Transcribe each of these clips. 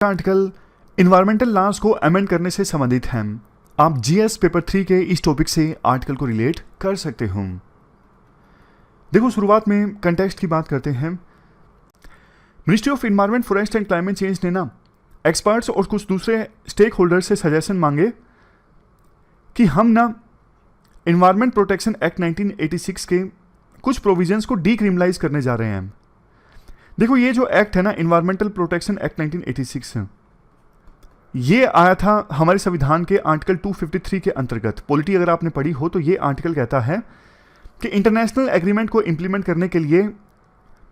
Article environmental laws को amend करने से संबंधित है। आप जीएस पेपर 3 के इस टॉपिक से आर्टिकल को रिलेट कर सकते हो। देखो, शुरुआत में कंटेक्स्ट की बात करते हैं। Ministry of environment, forest and climate change ने ना एक्सपर्ट्स और कुछ दूसरे स्टेक होल्डर से सजेशन मांगे कि हम ना इन्वायरमेंट प्रोटेक्शन एक्ट 1986 के कुछ प्रोविजंस को डीक्रिमिनलाइज करने जा रहे हैं। देखो, ये जो एक्ट है ना, इन्वायरमेंटल प्रोटेक्शन एक्ट 1986 ये आया था हमारे संविधान के आर्टिकल 253 के अंतर्गत। पॉलिटी अगर आपने पढ़ी हो तो ये आर्टिकल कहता है कि इंटरनेशनल एग्रीमेंट को इंप्लीमेंट करने के लिए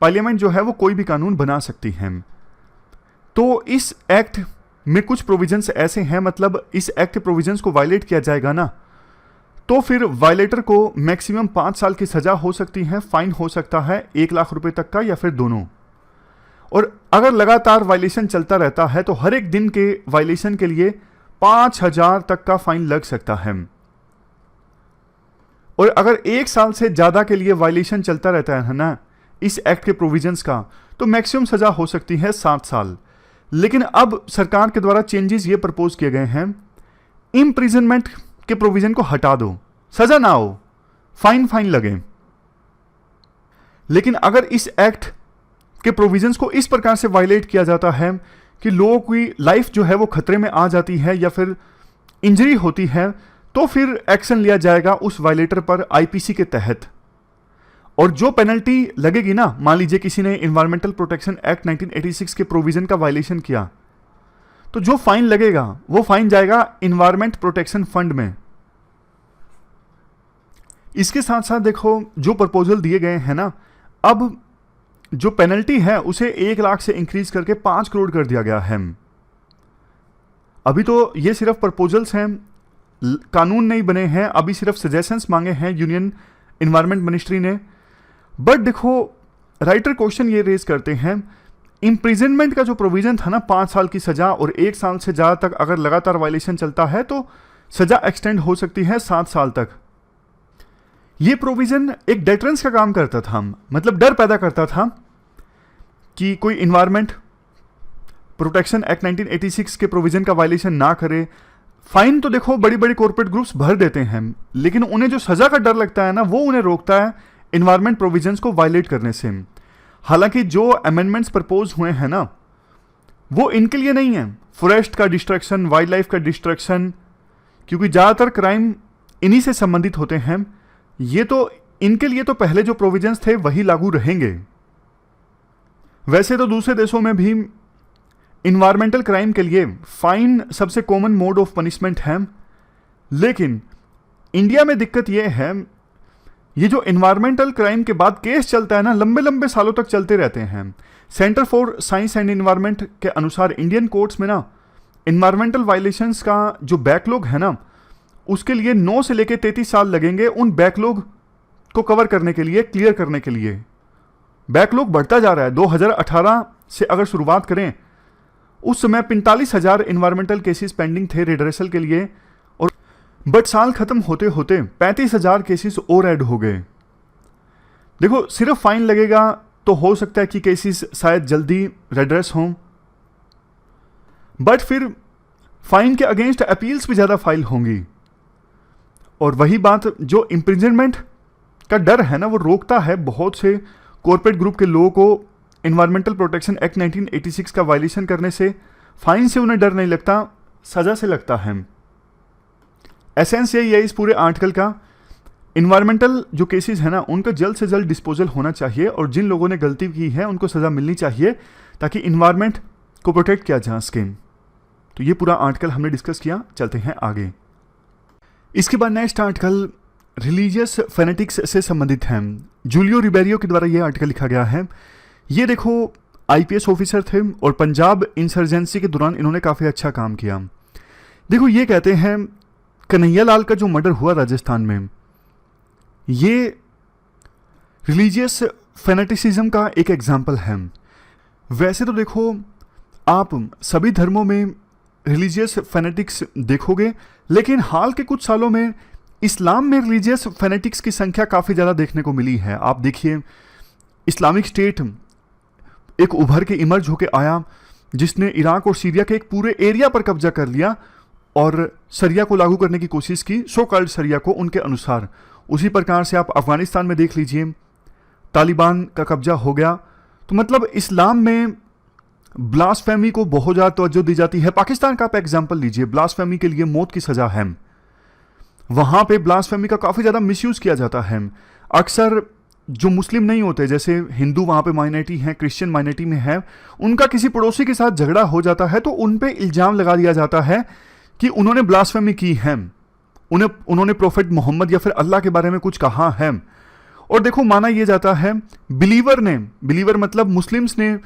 पार्लियामेंट जो है वो कोई भी कानून बना सकती है। तो इस एक्ट में कुछ प्रोविजंस ऐसे हैं, मतलब इस एक्ट के प्रोविजंस को वायलेट किया जाएगा ना, तो फिर वायलेटर को मैक्सिमम 5 साल की सजा हो सकती है, फाइन हो सकता है 1 लाख रुपए तक का, या फिर दोनों। और अगर लगातार वायलेशन चलता रहता है तो हर एक दिन के वायलेशन के लिए 5,000 तक का फाइन लग सकता है। और अगर 1 साल से ज्यादा के लिए वायलेशन चलता रहता है ना इस एक्ट के प्रोविजंस का, तो मैक्सिमम सजा हो सकती है 7 साल। लेकिन अब सरकार के द्वारा चेंजेस ये प्रपोज किए गए हैं, इम्प्रिजनमेंट के प्रोविजन को हटा दो, सजा ना हो, फाइन लगे। लेकिन अगर इस एक्ट के प्रोविजंस को इस प्रकार से वायलेट किया जाता है कि लोगों की लाइफ जो है वो खतरे में आ जाती है या फिर इंजरी होती है, तो फिर एक्शन लिया जाएगा उस वायलेटर पर आईपीसी के तहत। और जो पेनल्टी लगेगी ना, मान लीजिए किसी ने इन्वायरमेंटल प्रोटेक्शन एक्ट 1986 के प्रोविजन का वायलेशन किया, तो जो फाइन लगेगा वो फाइन जाएगा इन्वायरमेंट प्रोटेक्शन फंड में। इसके साथ साथ देखो, जो प्रपोजल दिए गए हैं ना, अब जो पेनल्टी है उसे 1 लाख से इंक्रीज करके 5 करोड़ कर दिया गया है। अभी तो ये सिर्फ प्रपोजल्स हैं, कानून नहीं बने हैं, अभी सिर्फ सजेशंस मांगे हैं यूनियन इन्वायरमेंट मिनिस्ट्री ने। बट देखो, राइटर क्वेश्चन ये रेज करते हैं, इम्प्रिजनमेंट का जो प्रोविजन था ना 5 साल की सजा, और 1 साल से ज्यादा तक अगर लगातार वायलेशन चलता है तो सजा एक्सटेंड हो सकती है 7 साल तक। ये प्रोविजन एक डेटरेंस का काम करता था, मतलब डर पैदा करता था कि कोई इन्वायरमेंट प्रोटेक्शन एक्ट 1986 के प्रोविजन का वायलेशन ना करे। फाइन तो देखो बड़ी बड़ी कॉर्पोरेट ग्रुप्स भर देते हैं, लेकिन उन्हें जो सजा का डर लगता है ना, वो उन्हें रोकता है इन्वायरमेंट प्रोविजंस को वायलेट करने से। हालांकि जो अमेंडमेंट्स प्रपोज हुए हैं ना, वो इनके लिए नहीं है, फॉरेस्ट का डिस्ट्रक्शन, वाइल्ड लाइफ का डिस्ट्रक्शन, क्योंकि ज्यादातर क्राइम इन्हीं से संबंधित होते हैं। ये तो इनके लिए तो पहले जो प्रोविजंस थे वही लागू रहेंगे। वैसे तो दूसरे देशों में भी इन्वायरमेंटल क्राइम के लिए फाइन सबसे कॉमन मोड ऑफ पनिशमेंट है, लेकिन इंडिया में दिक्कत यह है, ये जो इन्वायरमेंटल क्राइम के बाद केस चलता है ना, लंबे लंबे सालों तक चलते रहते हैं। Centre for science and environment के अनुसार इंडियन कोर्ट्स में ना इन्वायरमेंटल वायलेशंस का जो बैकलॉग है ना, उसके लिए 9 से लेकर 33 साल लगेंगे उन बैकलॉग को कवर करने के लिए, क्लियर करने के लिए। बैकलॉग बढ़ता जा रहा है। 2018 से अगर शुरुआत करें, उस समय 45,000 इन्वायरमेंटल केसेस पेंडिंग थे रिड्रेसल के लिए, और बट साल खत्म होते होते 35,000 केसेस और ऐड हो गए। देखो, सिर्फ फाइन लगेगा तो हो सकता है कि केसेस शायद जल्दी रिड्रेस हों, बट फिर फाइन के अगेंस्ट अपील्स भी ज्यादा फाइल होंगी। और वही बात, जो इम्प्रिजनमेंट का डर है ना, वो रोकता है बहुत से कॉर्पोरेट ग्रुप के लोगों को इन्वायरमेंटल प्रोटेक्शन एक्ट 1986 का वायलेशन करने से। फाइन से उन्हें डर नहीं लगता, सजा से लगता है। एसेंस यही है इस पूरे आर्टिकल का। इन्वायरमेंटल जो केसेस है ना, उनका जल्द से जल्द डिस्पोजल होना चाहिए, और जिन लोगों ने गलती की है उनको सजा मिलनी चाहिए, ताकि इन्वायरमेंट को प्रोटेक्ट किया जा सके। तो ये पूरा आर्टिकल हमने डिस्कस किया। चलते हैं आगे। इसके बाद नेक्स्ट आर्टिकल रिलीजियस फेनेटिक्स से संबंधित है। जूलियो रिबेरियो के द्वारा यह आर्टिकल लिखा गया है। ये देखो, आईपीएस ऑफिसर थे और पंजाब इंसर्जेंसी के दौरान इन्होंने काफ़ी अच्छा काम किया। देखो, ये कहते हैं कन्हैया लाल का जो मर्डर हुआ राजस्थान में, ये रिलीजियस फेनेटिसिज्म का एक एग्जाम्पल है। वैसे तो देखो, आप सभी धर्मों में रिलीजियस फेनेटिक्स देखोगे, लेकिन हाल के कुछ सालों में इस्लाम में रिलीजियस फेनेटिक्स की संख्या काफ़ी ज़्यादा देखने को मिली है। आप देखिए, इस्लामिक स्टेट एक उभर के इमर्ज होके आया, जिसने इराक और सीरिया के एक पूरे एरिया पर कब्जा कर लिया और शरिया को लागू करने की कोशिश की, सो कॉल्ड शरिया को उनके अनुसार। उसी प्रकार से आप अफगानिस्तान में देख लीजिए, तालिबान का कब्जा हो गया। तो मतलब इस्लाम में ब्लास्फेमी को बहुत ज़्यादा तवज्जो दी जाती है। पाकिस्तान का आप एग्जाम्पल लीजिए, ब्लास्फेमी के लिए मौत की सज़ा है, वहाँ पे ब्लास्फेमी का काफ़ी ज़्यादा मिसयूज़ किया जाता है। अक्सर जो मुस्लिम नहीं होते, जैसे हिंदू वहाँ पे माइनॉरिटी हैं, क्रिश्चियन माइनॉरिटी में है, उनका किसी पड़ोसी के साथ झगड़ा हो जाता है तो उन पे इल्ज़ाम लगा दिया जाता है कि उन्होंने ब्लास्फेमी की है, उन्होंने प्रोफेट मोहम्मद या फिर अल्लाह के बारे में कुछ कहा है। और देखो, माना यह जाता है बिलीवर मतलब मुस्लिम्स ने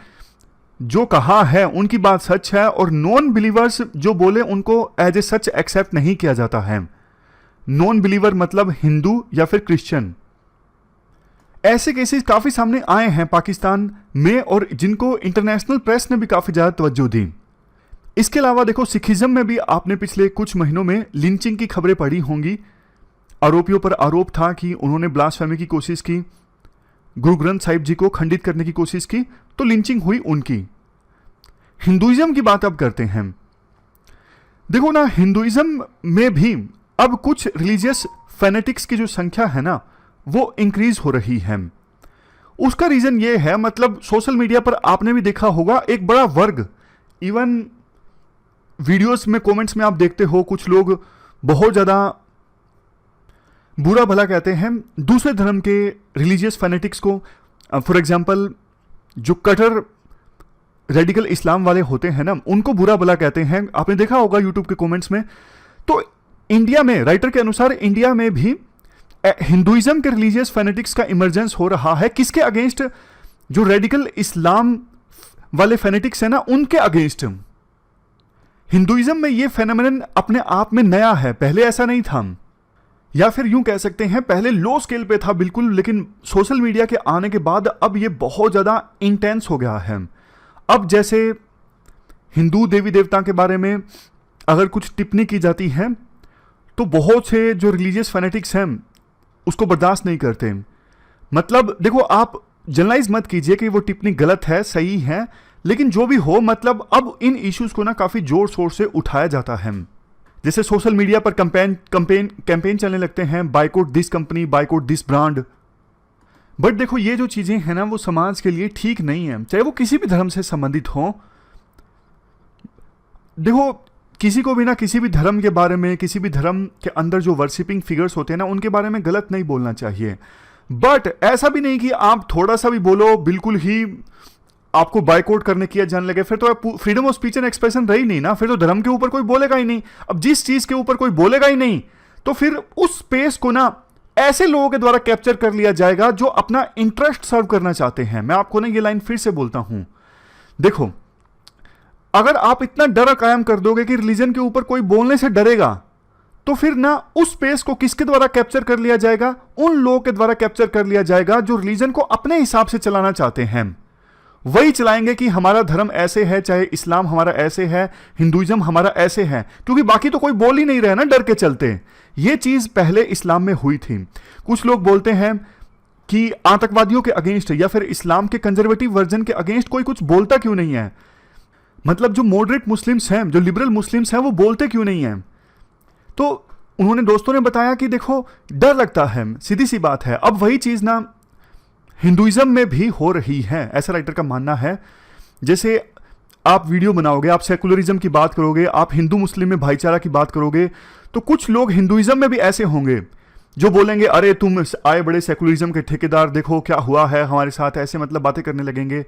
जो कहा है उनकी बात सच है, और नॉन बिलीवर्स जो बोले उनको एज ए सच एक्सेप्ट नहीं किया जाता है। नॉन बिलीवर मतलब हिंदू या फिर क्रिश्चियन। ऐसे केसेस काफी सामने आए हैं पाकिस्तान में, और जिनको इंटरनेशनल प्रेस ने भी काफी ज्यादा तवज्जो दी। इसके अलावा देखो, सिखिज्म में भी आपने पिछले कुछ महीनों में लिंचिंग की खबरें पढ़ी होंगी। आरोपियों पर आरोप था कि उन्होंने ब्लास्फेमी की कोशिश की, गुरु ग्रंथ साहिब जी को खंडित करने की कोशिश की, तो लिंचिंग हुई उनकी। हिंदुइज्म की बात अब करते हैं। देखो ना, हिंदुइज्म में भी अब कुछ रिलीजियस फैनेटिक्स की जो संख्या है ना, वो इंक्रीज हो रही है। उसका रीजन ये है, मतलब सोशल मीडिया पर आपने भी देखा होगा, एक बड़ा वर्ग, इवन वीडियोस में कमेंट्स में आप देखते हो, कुछ लोग बहुत ज्यादा बुरा भला कहते हैं दूसरे धर्म के रिलीजियस फैनेटिक्स को। फॉर एग्जांपल, जो कटर रेडिकल इस्लाम वाले होते हैं ना, उनको बुरा भला कहते हैं, आपने देखा होगा यूट्यूब के कमेंट्स में। तो इंडिया में, राइटर के अनुसार, इंडिया में भी हिंदुइज्म के रिलीजियस फैनेटिक्स का इमरजेंस हो रहा है। किसके अगेंस्ट? जो रेडिकल इस्लाम वाले फैनेटिक्स है ना, उनके अगेंस्ट। हिंदुइज्म में ये फेनोमेनन अपने आप में नया है, पहले ऐसा नहीं था। या फिर यूं कह सकते हैं, पहले लो स्केल पे था बिल्कुल, लेकिन सोशल मीडिया के आने के बाद अब ये बहुत ज्यादा इंटेंस हो गया है। अब जैसे हिंदू देवी देवता के बारे में अगर कुछ टिप्पणी की जाती है तो बहुत से जो रिलीजियस फैनेटिक्स हैं उसको बर्दाश्त नहीं करते। मतलब देखो, आप जनरलाइज मत कीजिए कि वो टिप्पणी गलत है, सही है, लेकिन जो भी हो, मतलब अब इन इश्यूज को ना काफी जोर शोर से उठाया जाता है। जैसे सोशल मीडिया पर कैंपेन चलने लगते हैं, boycott this company, boycott this brand. But देखो, ये जो चीजें हैं ना, वो समाज के लिए ठीक नहीं है, चाहे वो किसी भी धर्म से संबंधित हो। देखो, किसी को भी ना किसी भी धर्म के बारे में, किसी भी धर्म के अंदर जो वर्शिपिंग फिगर्स होते हैं ना, उनके बारे में गलत नहीं बोलना चाहिए। बट ऐसा भी नहीं कि आप थोड़ा सा भी बोलो, बिल्कुल ही आपको बायकॉट करने की जाने लगे, फिर तो freedom of speech and expression रही नहीं ना, फिर तो धर्म के ऊपर कोई बोलेगा ही नहीं। अब जिस चीज के ऊपर कोई बोलेगा ही नहीं, तो फिर उस स्पेस को ना ऐसे लोगों के द्वारा कैप्चर कर लिया जाएगा जो अपना इंटरेस्ट सर्व करना चाहते हैं। मैं आपको ना ये लाइन फिर से बोलता हूं, देखो, अगर आप इतना डर कायम कर दोगे कि रिलीजन के ऊपर कोई बोलने से डरेगा, तो फिर ना उस स्पेस को किसके द्वारा कैप्चर कर लिया जाएगा? उन लोगों के द्वारा कैप्चर कर लिया जाएगा जो रिलीजन को अपने हिसाब से चलाना चाहते हैं। वही चलाएंगे कि हमारा धर्म ऐसे है, चाहे इस्लाम हमारा ऐसे है, हिंदुइज्म हमारा ऐसे है, क्योंकि बाकी तो कोई बोल ही नहीं रहे ना, डर के चलते। ये चीज पहले इस्लाम में हुई थी। कुछ लोग बोलते हैं कि आतंकवादियों के अगेंस्ट या फिर इस्लाम के कंजर्वेटिव वर्जन के अगेंस्ट कोई कुछ बोलता क्यों नहीं है? मतलब जो मॉडरेट मुस्लिम्स हैं, जो लिबरल मुस्लिम्स हैं, वो बोलते क्यों नहीं है? तो उन्होंने, दोस्तों ने बताया कि देखो, डर लगता है, सीधी सी बात है। अब वही चीज ना हिंदुइज्म में भी हो रही है, ऐसा राइटर का मानना है। जैसे आप वीडियो बनाओगे, आप सेकुलरिज्म की बात करोगे, आप हिंदू मुस्लिम में भाईचारा की बात करोगे, तो कुछ लोग हिंदुइज्म में भी ऐसे होंगे जो बोलेंगे, अरे तुम आए बड़े सेकुलरिज्म के ठेकेदार, देखो क्या हुआ है हमारे साथ, ऐसे मतलब बातें करने लगेंगे।